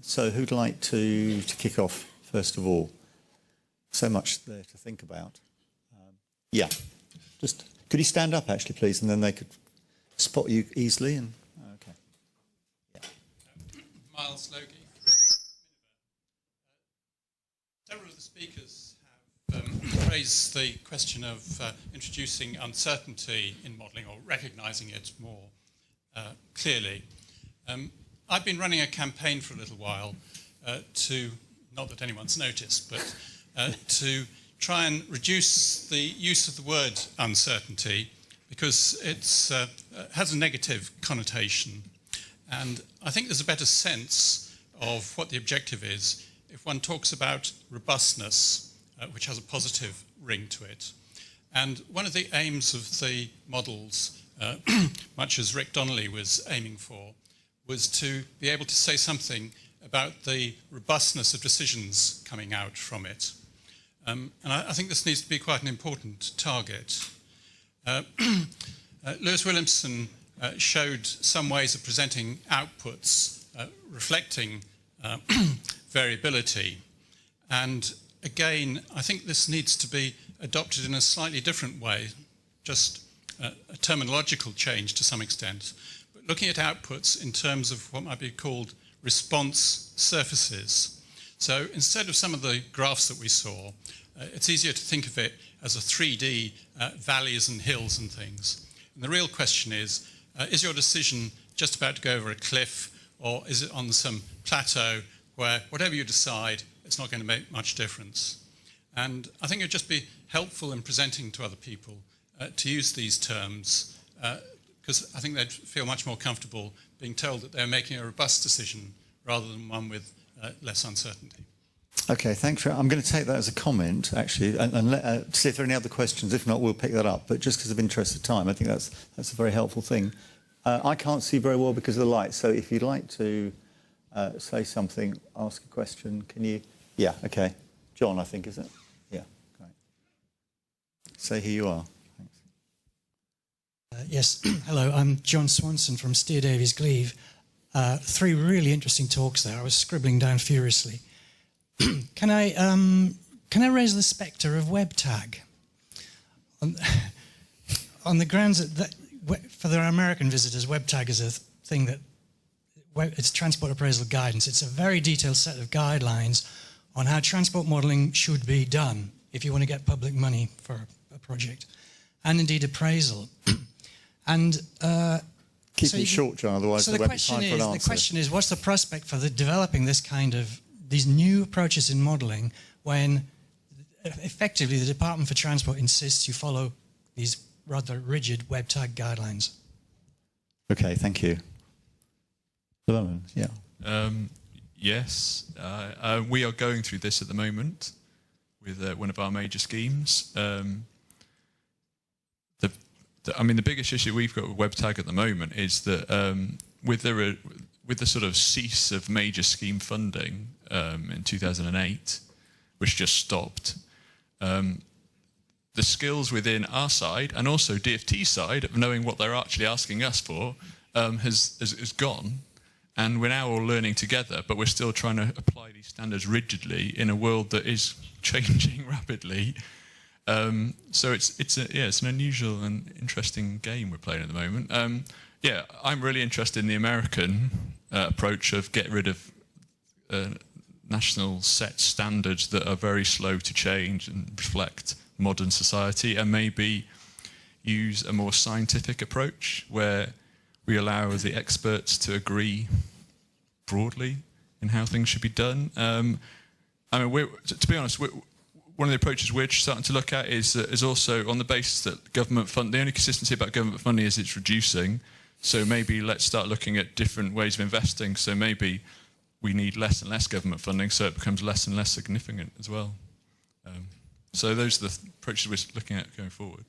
So who'd like to kick off first of all? So much there to think about. Yeah, just could you stand up actually, please, and then they could spot you easily. And okay. Yeah. Miles Logie. Several of the speakers have raised the question of introducing uncertainty in modelling or recognising it more clearly. I've been running a campaign for a little while to, not that anyone's noticed, but to try and reduce the use of the word uncertainty because it has a negative connotation. And I think there's a better sense of what the objective is if one talks about robustness, which has a positive ring to it. And one of the aims of the models, much as Rick Donnelly was aiming for, was to be able to say something about the robustness of decisions coming out from it. And I think this needs to be quite an important target. Lewis Williamson showed some ways of presenting outputs reflecting variability. And again, I think this needs to be adopted in a slightly different way, just a terminological change to some extent, but looking at outputs in terms of what might be called response surfaces. So instead of some of the graphs that we saw, it's easier to think of it as a 3D valleys and hills and things. And the real question is your decision just about to go over a cliff, or is it on some plateau where whatever you decide, it's not going to make much difference? And I think it would just be helpful in presenting to other people to use these terms, because I think they'd feel much more comfortable being told that they're making a robust decision rather than one with less uncertainty. Okay, thanks. I'm going to take that as a comment, actually, and see if there are any other questions. If not, we'll pick that up. But just because of interest of time, I think that's a very helpful thing. I can't see very well because of the light, so if you'd like to say something, ask a question, can you? Yeah, okay. John, I think, is it? Yeah, great. Say who you are. Thanks. Yes, hello, I'm John Swanson from Steer Davies Gleave. 3 really interesting talks there. I was scribbling down furiously. Can I raise the spectre of WebTag? On the grounds that for the American visitors, WebTag is a thing that it's transport appraisal guidance. It's a very detailed set of guidelines on how transport modelling should be done if you want to get public money for a project, and indeed appraisal. And keep it short, John. Otherwise, so there won't be time for an answer. The question is, what's the prospect for developing this kind of these new approaches in modelling when effectively the Department for Transport insists you follow these rather rigid WebTag guidelines? Okay, thank you. Yeah. Yes, we are going through this at the moment with one of our major schemes. The biggest issue we've got with WebTag at the moment is that with the sort of cease of major scheme funding in 2008, which just stopped, the skills within our side and also DFT side of knowing what they're actually asking us for has gone. And we're now all learning together, but we're still trying to apply these standards rigidly in a world that is changing rapidly. So it's an unusual and interesting game we're playing at the moment. I'm really interested in the American approach of get rid of national set standards that are very slow to change and reflect modern society, and maybe use a more scientific approach where we allow the experts to agree broadly in how things should be done. To be honest, one of the approaches we're starting to look at is also on the basis that government fund, the only consistency about government funding is it's reducing. So maybe let's start looking at different ways of investing. So maybe we need less and less government funding so it becomes less and less significant as well. So those are the approaches we're looking at going forward.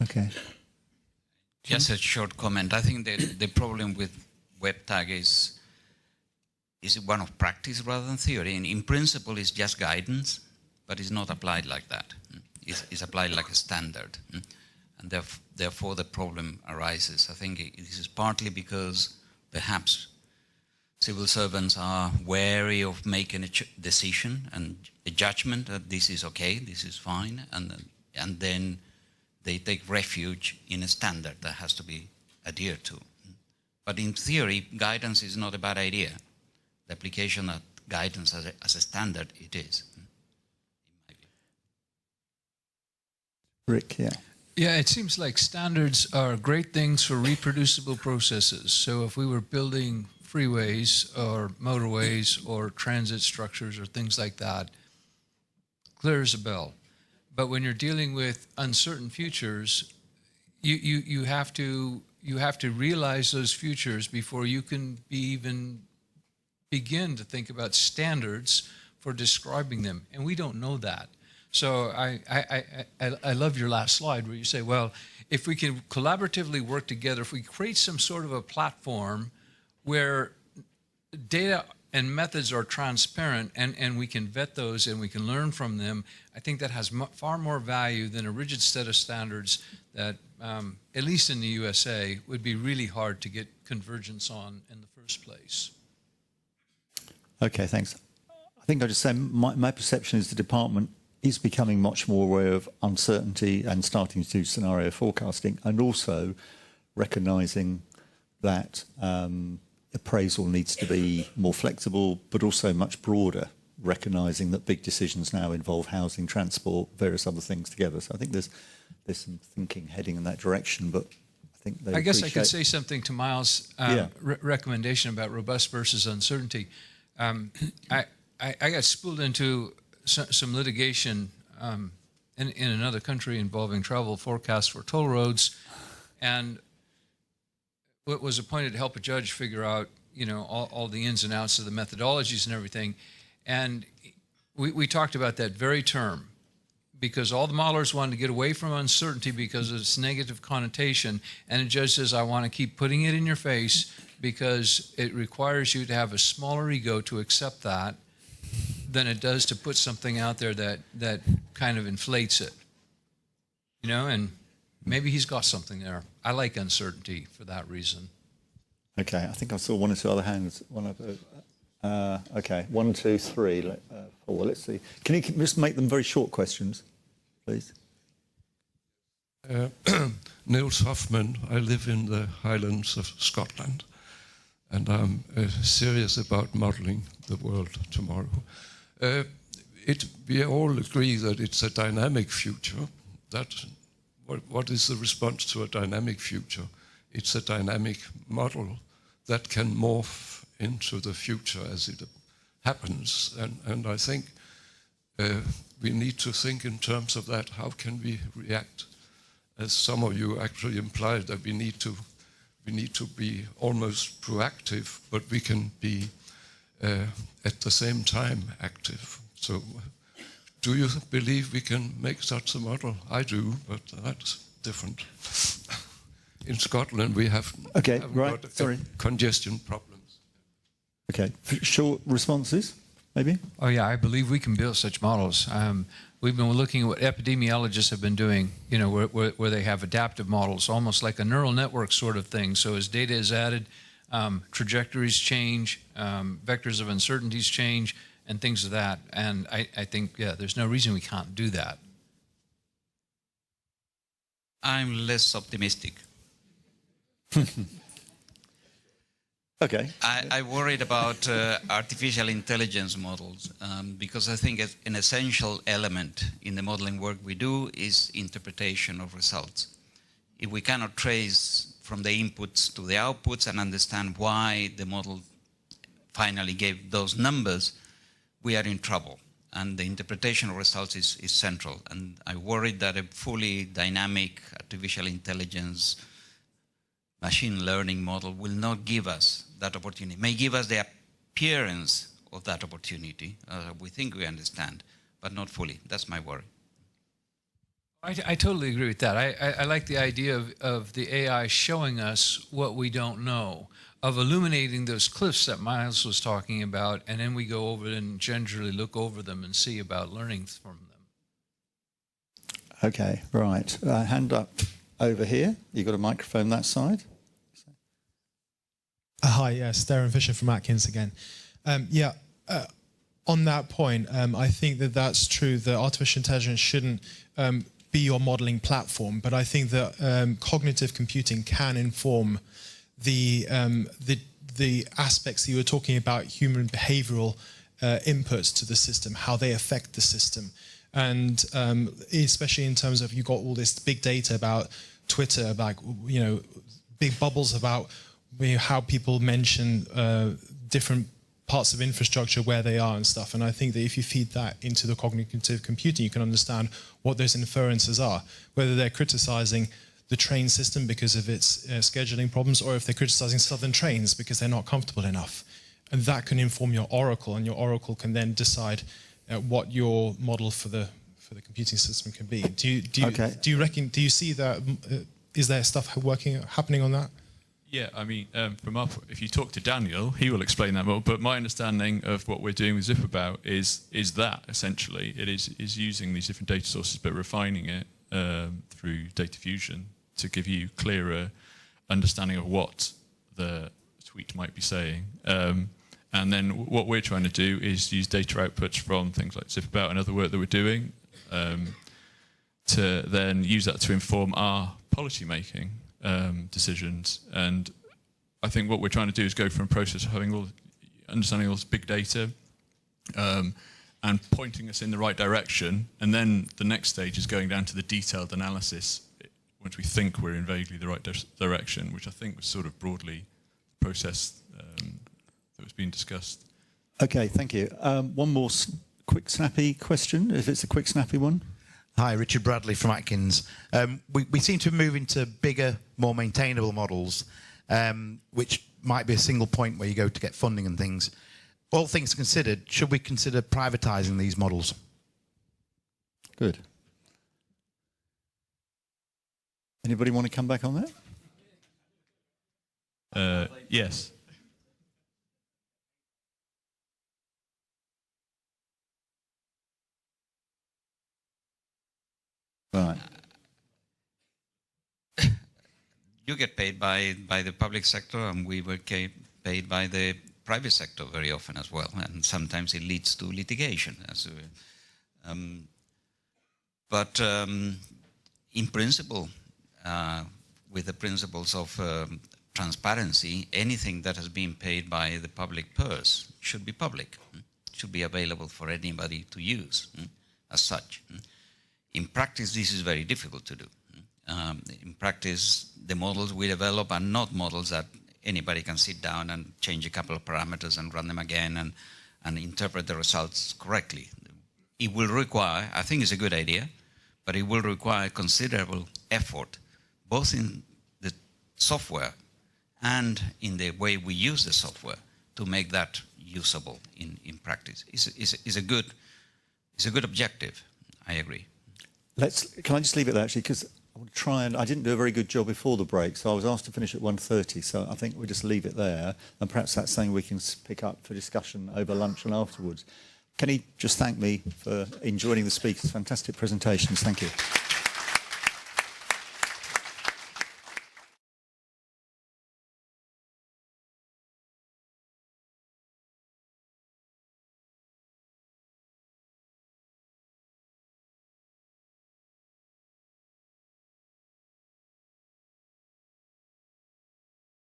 Okay. Just a short comment. I think the problem with WebTag is one of practice rather than theory. In principle, it's just guidance, but it's not applied like that. It's applied like a standard. And therefore the problem arises. I think this is partly because perhaps civil servants are wary of making a decision and a judgment that this is okay, this is fine, and then they take refuge in a standard that has to be adhered to. But in theory, guidance is not a bad idea. The application of guidance as a standard, it is. Rick, yeah. Yeah, it seems like standards are great things for reproducible processes. So if we were building freeways or motorways or transit structures or things like that, clear as a bell. But when you're dealing with uncertain futures, you have to realize those futures before you can even begin to think about standards for describing them, and we don't know that. So I love your last slide where you say, well, if we can collaboratively work together, if we create some sort of a platform where data and methods are transparent and we can vet those and we can learn from them, I think that has far more value than a rigid set of standards that, at least in the USA, would be really hard to get convergence on in the first place. Okay, thanks. I think I'll just say my perception is the department is becoming much more aware of uncertainty and starting to do scenario forecasting, and also recognising that appraisal needs to be more flexible, but also much broader, recognising that big decisions now involve housing, transport, various other things together. So I think there's some thinking heading in that direction, but I think they I guess I could say something to Miles' recommendation about robust versus uncertainty. I got spooled into some litigation in another country involving travel forecasts for toll roads, and what was appointed to help a judge figure out, all the ins and outs of the methodologies and everything. And we talked about that very term, because all the modelers wanted to get away from uncertainty because of its negative connotation, and the judge says, I want to keep putting it in your face because it requires you to have a smaller ego to accept that than it does to put something out there that kind of inflates it. And maybe he's got something there. I like uncertainty for that reason. Okay, I think I saw one or two other hands. Okay, 1, 2, 3, 4. Let's see. Can you just make them very short questions, please? Niels Hoffman. I live in the Highlands of Scotland, and I'm serious about modelling the world tomorrow. We all agree that it's a dynamic future. What is the response to a dynamic future? It's a dynamic model that can morph into the future as it happens. And I think we need to think in terms of that. How can we react? As some of you actually implied, that we need to be almost proactive, but we can be at the same time active. So do you believe we can make such a model? I do, but that's different. In Scotland, we have congestion problems. Okay, short responses, maybe? Oh yeah, I believe we can build such models. We've been looking at what epidemiologists have been doing, where they have adaptive models, almost like a neural network sort of thing. So as data is added, trajectories change, vectors of uncertainties change, and things of that. And I think, there's no reason we can't do that. I'm less optimistic. Okay. I worried about artificial intelligence models because I think an essential element in the modeling work we do is interpretation of results. If we cannot trace from the inputs to the outputs and understand why the model finally gave those numbers, we are in trouble. And the interpretation of results is central. And I worried that a fully dynamic artificial intelligence machine learning model will not give us that opportunity. It may give us the appearance of that opportunity. We think we understand, but not fully. That's my worry. I totally agree with that. I like the idea of the AI showing us what we don't know, of illuminating those cliffs that Miles was talking about, and then we go over and gingerly look over them and see about learning from them. Okay, right. Hand up over here. You've got a microphone that side. Hi, yes, Darren Fisher from Atkins again. On that point, I think that that's true, that artificial intelligence shouldn't be your modeling platform, but I think that cognitive computing can inform the aspects that you were talking about, human behavioral inputs to the system, how they affect the system. And especially in terms of, you got all this big data about Twitter, like, you know, big bubbles about how people mention different parts of infrastructure, where they are and stuff. And I think that if you feed that into the cognitive computing, you can understand what those inferences are, whether they're criticizing the train system because of its scheduling problems, or if they're criticizing Southern trains because they're not comfortable enough. And that can inform your oracle, and your oracle can then decide what your model for the computing system can be. Do you see that? Is there stuff happening on that? Yeah, I mean, if you talk to Daniel, he will explain that more. But my understanding of what we're doing with Zipabout is that essentially it is using these different data sources, but refining it through data fusion to give you clearer understanding of what the tweet might be saying. And then what we're trying to do is use data outputs from things like Zipabout and other work that we're doing to then use that to inform our policy making decisions. And I think what we're trying to do is go from a process of understanding all this big data and pointing us in the right direction. And then the next stage is going down to the detailed analysis once we think we're in vaguely the right direction, which I think was sort of broadly the process that was being discussed. Okay, thank you. One more quick, snappy question, if it's a quick, snappy one. Hi, Richard Bradley from Atkins. We seem to move into bigger, more maintainable models, which might be a single point where you go to get funding and things. All things considered, should we consider privatizing these models? Good. Anybody want to come back on that? Yes. Right. You get paid by the public sector, and we were paid by the private sector very often as well, and sometimes it leads to litigation. But in principle, with the principles of transparency, anything that has been paid by the public purse should be public, should be available for anybody to use as such. In practice, this is very difficult to do. In practice, the models we develop are not models that anybody can sit down and change a couple of parameters and run them again and interpret the results correctly. It will require, I think it's a good idea, but it will require considerable effort, both in the software and in the way we use the software to make that usable in practice. It's a good objective, I agree. Can I just leave it there, actually, because I want to try and... I didn't do a very good job before the break, so I was asked to finish at 1:30, so I think we'll just leave it there, and perhaps that's something we can pick up for discussion over lunch and afterwards. Can he just thank me for joining the speakers? Fantastic presentations. Thank you.